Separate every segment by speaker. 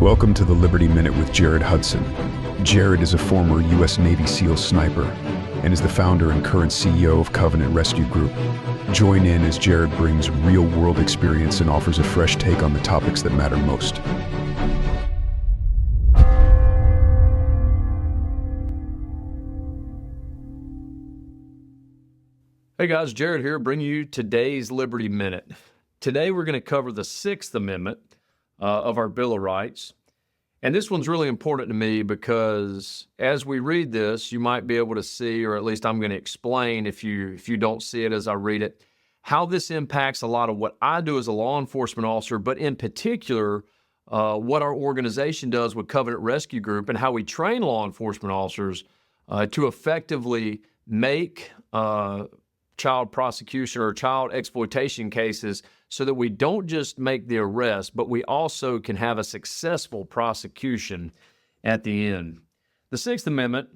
Speaker 1: Welcome to the Liberty Minute with Jared Hudson. Jared is a former U.S. Navy SEAL sniper and is the founder and current CEO of Covenant Rescue Group. Join in as Jared brings real-world experience and offers a fresh take on the topics that matter most.
Speaker 2: Hey guys, Jared here, bringing you today's Liberty Minute. Today we're going to cover the Sixth Amendment of our Bill of Rights. And this one's really important to me because as we read this, you might be able to see, or at least I'm going to explain if you don't see it as I read it, how this impacts a lot of what I do as a law enforcement officer, but in particular, what our organization does with Covenant Rescue Group and how we train law enforcement officers to effectively make child prosecution or child exploitation cases so that we don't just make the arrest, but we also can have a successful prosecution at the end. The Sixth Amendment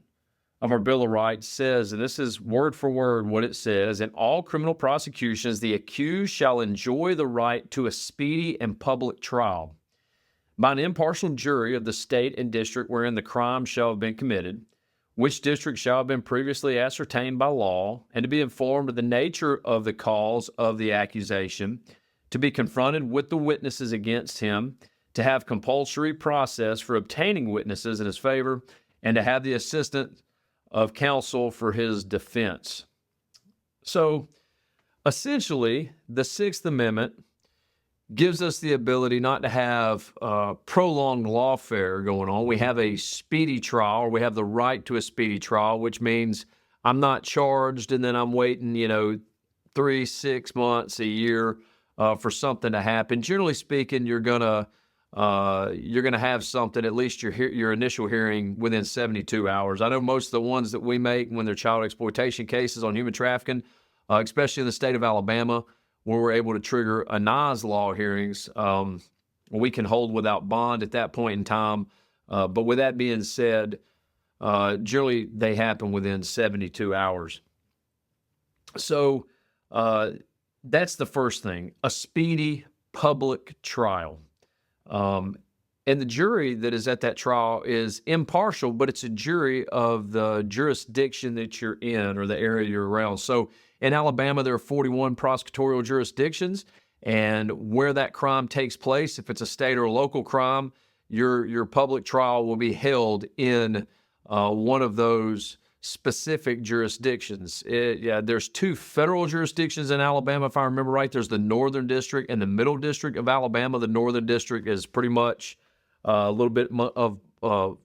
Speaker 2: of our Bill of Rights says, and this is word for word what it says, in all criminal prosecutions, the accused shall enjoy the right to a speedy and public trial by an impartial jury of the state and district wherein the crime shall have been committed, which district shall have been previously ascertained by law, and to be informed of the nature of the cause of the accusation, to be confronted with the witnesses against him, to have compulsory process for obtaining witnesses in his favor, and to have the assistance of counsel for his defense. So, essentially, the Sixth Amendment gives us the ability not to have prolonged lawfare going on. We have a speedy trial, or we have the right to a speedy trial, which means I'm not charged and then I'm waiting, 3-6 months, a year for something to happen. Generally speaking, you're gonna have something, at least your initial hearing, within 72 hours. I know most of the ones that we make when they're child exploitation cases on human trafficking, especially in the state of Alabama, where we're able to trigger a NIS law hearings, we can hold without bond at that point in time. But with that being said, generally they happen within 72 hours. So that's the first thing, a speedy public trial. And the jury that is at that trial is impartial, but it's a jury of the jurisdiction that you're in or the area you're around. So in Alabama, there are 41 prosecutorial jurisdictions, and where that crime takes place, if it's a state or a local crime, your public trial will be held in one of those specific jurisdictions. There's 2 federal jurisdictions in Alabama, if I remember right. There's the Northern District and the Middle District of Alabama. The Northern District is pretty much a little bit of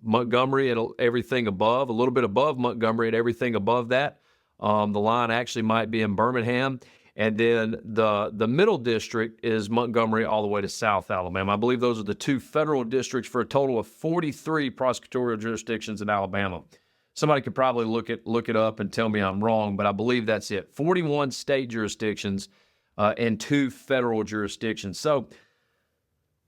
Speaker 2: Montgomery and everything above, a little bit above Montgomery and everything above that. The line actually might be in Birmingham. And then the Middle District is Montgomery all the way to South Alabama. I believe those are the 2 federal districts for a total of 43 prosecutorial jurisdictions in Alabama. Somebody could probably look it up and tell me I'm wrong, but I believe that's it. 41 state jurisdictions and 2 federal jurisdictions. So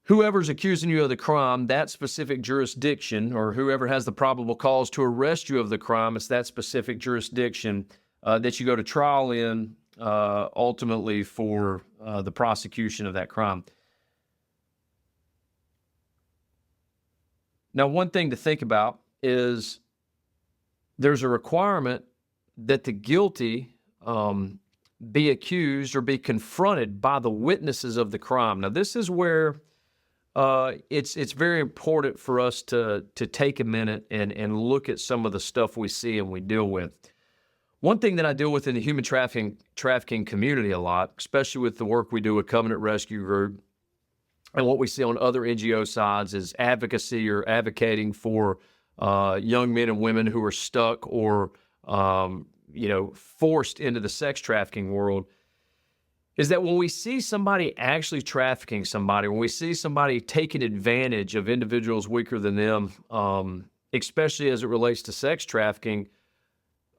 Speaker 2: whoever's accusing you of the crime, that specific jurisdiction, or whoever has the probable cause to arrest you of the crime, it's that specific jurisdiction that you go to trial in ultimately for the prosecution of that crime. Now, one thing to think about is there's a requirement that the guilty be accused or be confronted by the witnesses of the crime. Now, this is where it's very important for us to take a minute and look at some of the stuff we see and we deal with. One thing that I deal with in the human trafficking community a lot, especially with the work we do with Covenant Rescue Group, and what we see on other NGO sides, is advocacy or advocating for young men and women who are stuck or forced into the sex trafficking world, is that when we see somebody actually trafficking somebody, when we see somebody taking advantage of individuals weaker than them, especially as it relates to sex trafficking,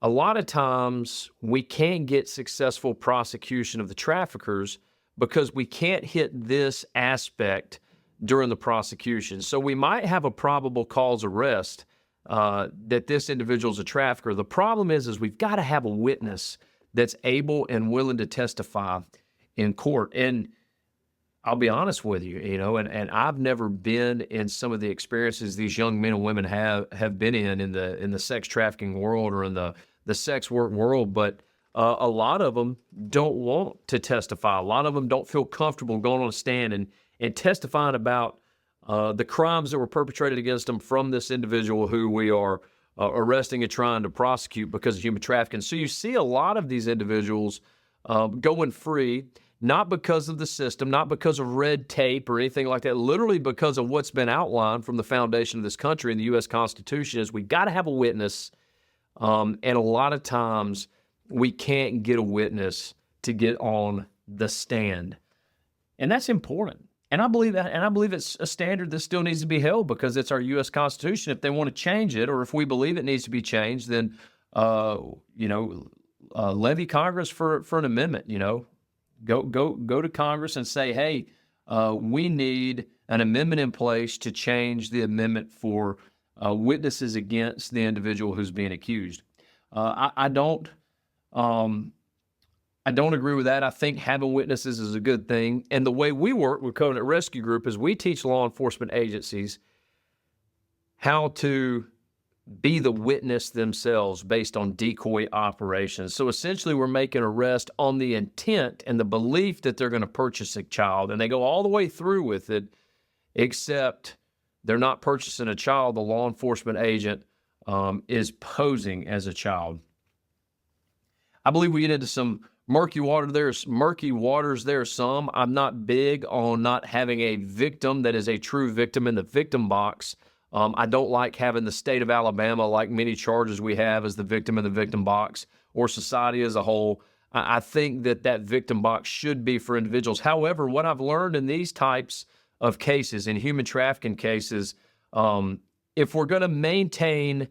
Speaker 2: a lot of times we can't get successful prosecution of the traffickers because we can't hit this aspect during the prosecution. So we might have a probable cause arrest that this individual is a trafficker. The problem is we've got to have a witness that's able and willing to testify in court. And I'll be honest with you, and I've never been in some of the experiences these young men and women have been in the sex trafficking world or in the sex work world, but a lot of them don't want to testify. A lot of them don't feel comfortable going on a stand and testifying about the crimes that were perpetrated against them from this individual who we are arresting and trying to prosecute because of human trafficking. So you see a lot of these individuals going free, not because of the system, not because of red tape or anything like that, literally because of what's been outlined from the foundation of this country and the U.S. Constitution is we got to have a witness, and a lot of times we can't get a witness to get on the stand. And that's important. And I believe that, and I believe it's a standard that still needs to be held because it's our U.S. Constitution. If they want to change it, or if we believe it needs to be changed, then levy Congress for an amendment. Go to Congress and say, hey, we need an amendment in place to change the amendment for witnesses against the individual who's being accused. I don't agree with that. I think having witnesses is a good thing. And the way we work with Covenant Rescue Group is we teach law enforcement agencies how to be the witness themselves based on decoy operations. So essentially we're making arrest on the intent and the belief that they're going to purchase a child, and they go all the way through with it, except they're not purchasing a child. The law enforcement agent is posing as a child. I believe we get into some murky waters there some. I'm not big on not having a victim that is a true victim in the victim box. I don't like having the state of Alabama, like many charges we have, as the victim in the victim box, or society as a whole. I think that victim box should be for individuals. However, what I've learned in these types of cases, in human trafficking cases, if we're going to maintain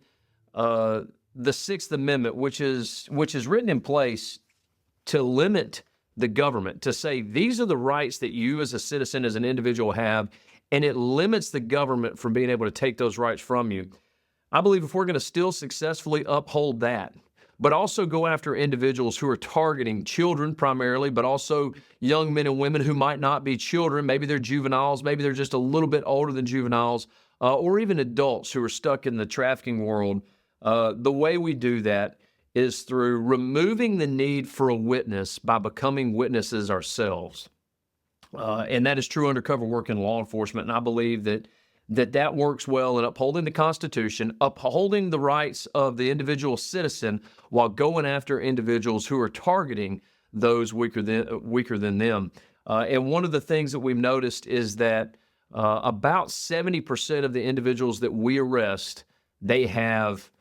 Speaker 2: the Sixth Amendment, which is written in place to limit the government, to say these are the rights that you as a citizen, as an individual have, and it limits the government from being able to take those rights from you. I believe if we're going to still successfully uphold that, but also go after individuals who are targeting children primarily, but also young men and women who might not be children, maybe they're juveniles, maybe they're just a little bit older than juveniles, or even adults who are stuck in the trafficking world, the way we do that is through removing the need for a witness by becoming witnesses ourselves. And that is true undercover work in law enforcement. And I believe that works well in upholding the Constitution, upholding the rights of the individual citizen while going after individuals who are targeting those weaker than them. And one of the things that we've noticed is that about 70% of the individuals that we arrest, they have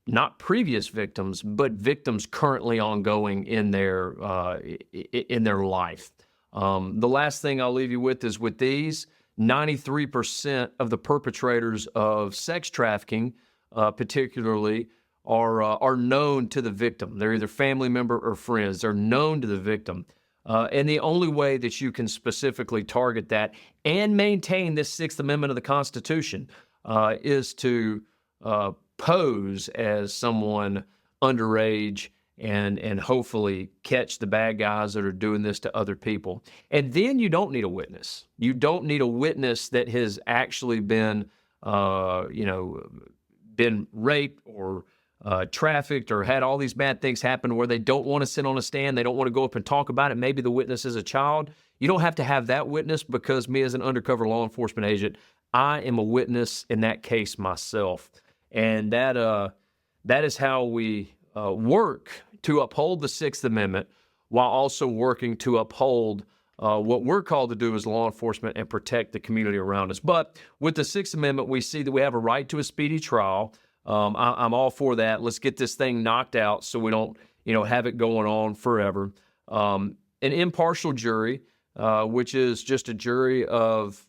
Speaker 2: not previous victims, but victims currently ongoing in their life. The last thing I'll leave you with is with these, 93% of the perpetrators of sex trafficking, particularly, are known to the victim. They're either family member or friends. They're known to the victim. And the only way that you can specifically target that and maintain this Sixth Amendment of the Constitution is to pose as someone underage and hopefully catch the bad guys that are doing this to other people. And then you don't need a witness. You don't need a witness that has actually been raped or trafficked or had all these bad things happen where they don't want to sit on a stand. They don't want to go up and talk about it. Maybe the witness is a child. You don't have to have that witness because me as an undercover law enforcement agent, I am a witness in that case myself. And that is how we work to uphold the Sixth Amendment while also working to uphold what we're called to do as law enforcement and protect the community around us. But with the Sixth Amendment, we see that we have a right to a speedy trial. I'm all for that. Let's get this thing knocked out so we don't, have it going on forever. An impartial jury, which is just a jury of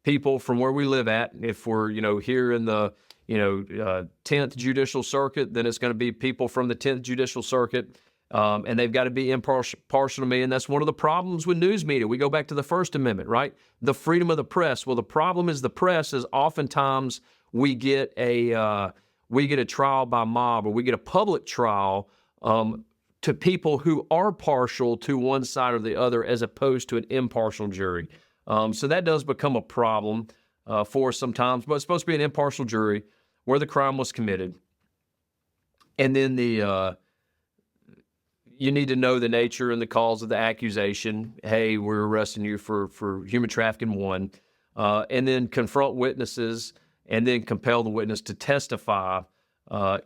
Speaker 2: people from where we live at. If we're, here in the 10th Judicial Circuit, then it's going to be people from the 10th Judicial Circuit, and they've got to be impartial to me, and that's one of the problems with news media. We go back to the First Amendment, right? The freedom of the press. Well, the problem is the press is oftentimes we get a trial by mob, or we get a public trial to people who are partial to one side or the other, as opposed to an impartial jury. So that does become a problem for us sometimes, but it's supposed to be an impartial jury where the crime was committed. And then you need to know the nature and the cause of the accusation. Hey, we're arresting you for human trafficking 1. And then confront witnesses and then compel the witness to testify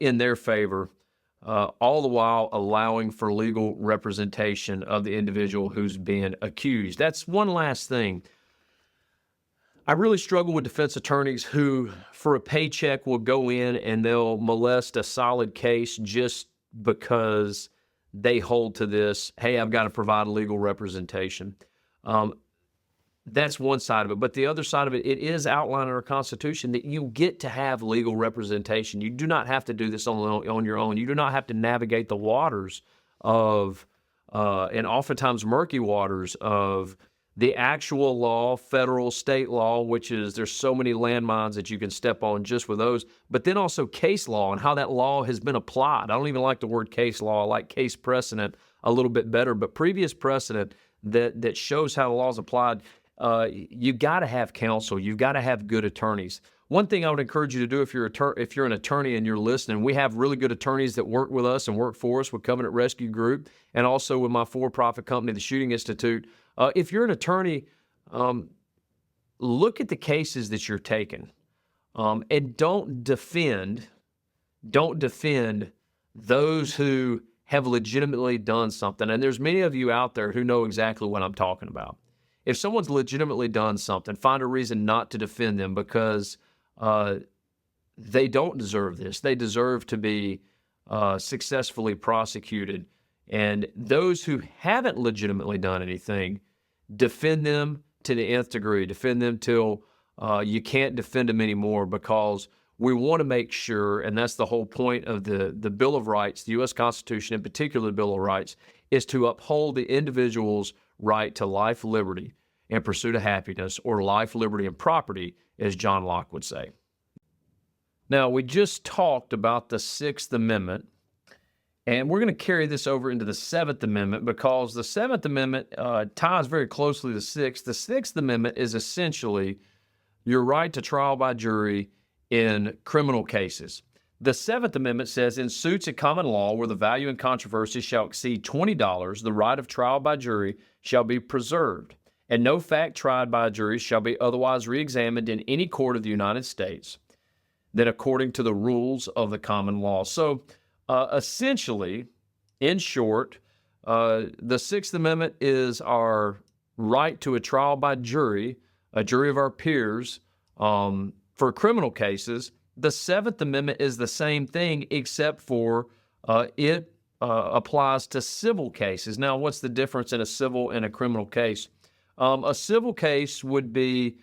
Speaker 2: in their favor, all the while allowing for legal representation of the individual who's being accused. That's one last thing. I really struggle with defense attorneys who, for a paycheck, will go in and they'll molest a solid case just because they hold to this, hey, I've got to provide legal representation. That's one side of it. But the other side of it, it is outlined in our Constitution that you get to have legal representation. You do not have to do this on your own. You do not have to navigate the waters of, and oftentimes murky waters of, the actual law, federal, state law, which is, there's so many landmines that you can step on just with those, but then also case law and how that law has been applied. I don't even like the word case law. I like case precedent a little bit better, but previous precedent that shows how the law is applied. You got to have counsel. You've got to have good attorneys. One thing I would encourage you to do if you're an attorney and you're listening, we have really good attorneys that work with us and work for us with Covenant Rescue Group and also with my for-profit company, the Shooting Institute. If you're an attorney, look at the cases that you're taking, and don't defend those who have legitimately done something. And there's many of you out there who know exactly what I'm talking about. If someone's legitimately done something, find a reason not to defend them because they don't deserve this. They deserve to be successfully prosecuted. And those who haven't legitimately done anything, defend them to the nth degree. Defend them till you can't defend them anymore, because we want to make sure, and that's the whole point of the Bill of Rights, the U.S. Constitution, in particular the Bill of Rights, is to uphold the individual's right to life, liberty, and pursuit of happiness, or life, liberty, and property, as John Locke would say. Now, we just talked about the Sixth Amendment, and we're going to carry this over into the Seventh Amendment, because the Seventh Amendment ties very closely to the Sixth. The Sixth Amendment is essentially your right to trial by jury in criminal cases. The Seventh Amendment says, in suits at common law where the value in controversy shall exceed $20, the right of trial by jury shall be preserved, and no fact tried by a jury shall be otherwise reexamined in any court of the United States than according to the rules of the common law. So, essentially, in short, the Sixth Amendment is our right to a trial by jury, a jury of our peers, for criminal cases. The Seventh Amendment is the same thing, except for it applies to civil cases. Now, what's the difference in a civil and a criminal case? A civil case would be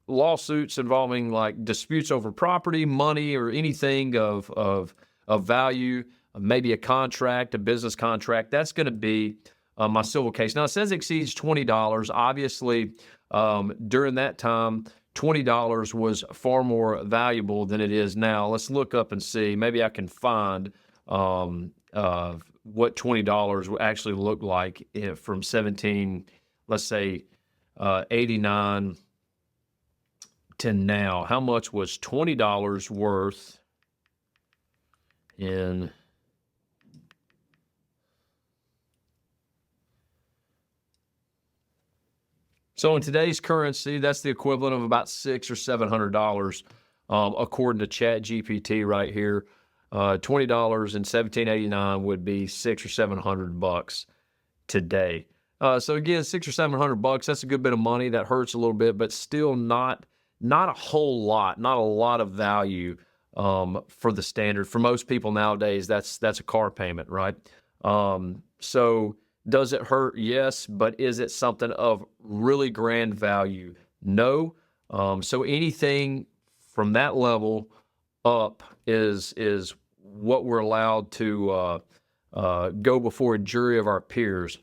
Speaker 2: lawsuits involving like disputes over property, money, or anything of value, maybe a contract, a business contract. That's going to be my civil case. Now, it says it exceeds $20. Obviously, during that time, $20 was far more valuable than it is now. Let's look up and see. Maybe I can find what $20 actually looked like from 89 to now. How much was $20 worth in... So in today's currency, that's the equivalent of about $600 or $700, according to ChatGPT right here. $20 in 1789 would be $600 or $700 today. So again, $600 or $700, that's a good bit of money. That hurts a little bit, but still not a whole lot, not a lot of value for the standard. For most people nowadays, that's a car payment, right? So does it hurt? Yes, but is it something of really grand value? No. So anything from that level up is what we're allowed to go before a jury of our peers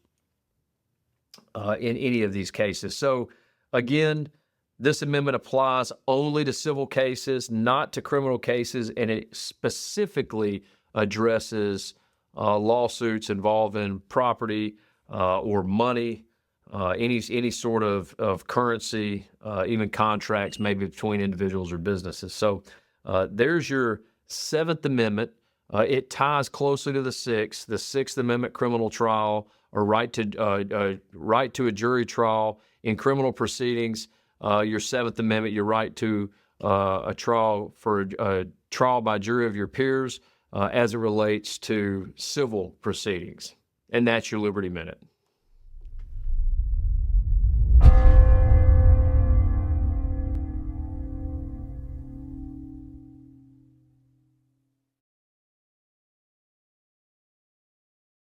Speaker 2: in any of these cases. So again, this amendment applies only to civil cases, not to criminal cases, and it specifically addresses lawsuits involving property or money, any sort of currency, even contracts maybe between individuals or businesses. So there's your Seventh Amendment. It ties closely to the Sixth. The Sixth Amendment, criminal trial or right to a jury trial in criminal proceedings. Your Seventh Amendment, your right to a trial for a trial by jury of your peers as it relates to civil proceedings. And that's your Liberty Minute.